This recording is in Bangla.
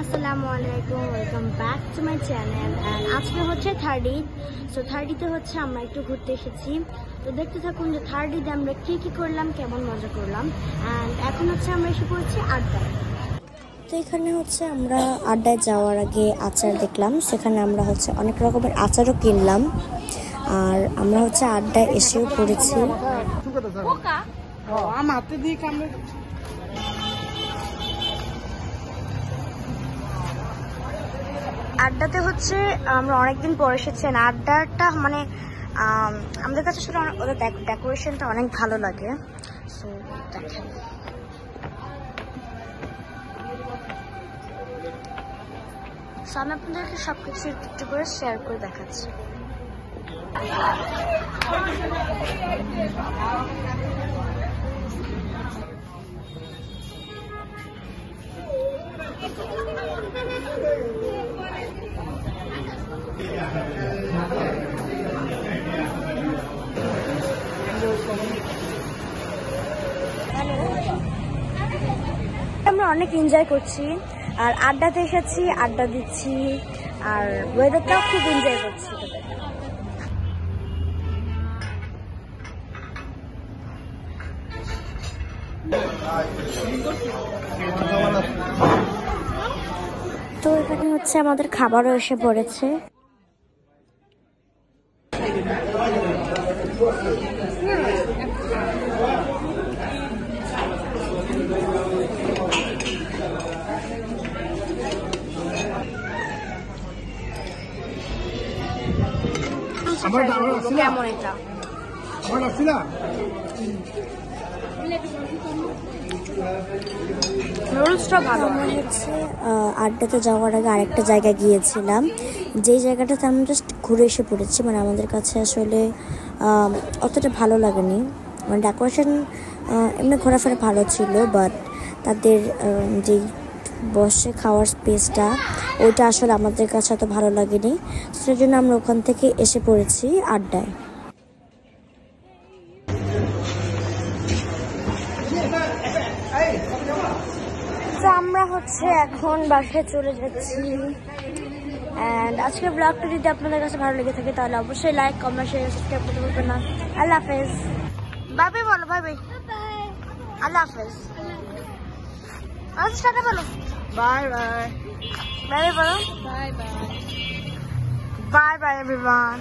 আসসালামু আলাইকুম, welcome back to my channel. And আজকে হচ্ছে থার্ড ঈদ। সো থার্ড ঈদে হচ্ছে আমরা একটু ঘুরতে এসেছি। তো দেখতে থাকুন যে থার্ড ঈদে আমরা কী কী করলাম, কেমন মজা করলাম। অ্যান্ড এখন হচ্ছে আমরা এসে পড়েছি আড্ডায়। তো এখানে হচ্ছে আমরা আড্ডায় যাওয়ার আগে আচার দেখলাম, সেখানে আমরা হচ্ছে অনেক রকমের আচারও কিনলাম। আর আমরা হচ্ছে আড্ডায় এসেও পড়েছি। আড্ডাতে হচ্ছে আমরা অনেকদিন পর এসেছি। আড্ডাটা মানে আমাদের কাছে আসলে ওদের ডেকোরেশনটা অনেক ভালো লাগে। সো দেখেন, আমি আপনাদেরকে সবকিছু একটু করে শেয়ার করে দেখাচ্ছি। আমরা অনেক এনজয় করছি, আর আড্ডাতে এসেছি, আড্ডা দিচ্ছি, আর ওয়েদারটাও খুব এনজয় করছি। তো এখানে হচ্ছে আমাদের খাবারও এসে পড়েছে। কেমন এটা নুডলসটা ভালো। আমরা হচ্ছে আড্ডাতে যাওয়ার আগে আরেকটা জায়গায় গিয়েছিলাম, যেই জায়গাটাতে আমরা জাস্ট ঘুরে এসে পড়েছি। মানে আমাদের কাছে আসলে অতটা ভালো লাগেনি। মানে ডেকোরেশন এমনি ঘোরাফেরা ভালো ছিল, বাট তাদের যেই বসে খাওয়ার স্পেসটা ওইটা আসলে আমাদের কাছে অত ভালো লাগেনি। সেই জন্য আমরা ওখান থেকে এসে পড়েছি আড্ডায়। তো আমরা হচ্ছে এখন বাসায় চলে যাচ্ছি। অ্যান্ড আজকের ব্লগটা যদি আপনাদের কাছে ভালো লেগে থাকে তাহলে অবশ্যই লাইক, কমেন্ট, শেয়ার, সাবস্ক্রাইব করতে ভুলবেন না। আল্লাহ হাফেজ। বাই বাই বলো, বাই বাই। আল্লাহ হাফেজ। আচ্ছা টাটা বলো। Bye bye. বাই বাই বলো। Bye bye. Bye bye everyone.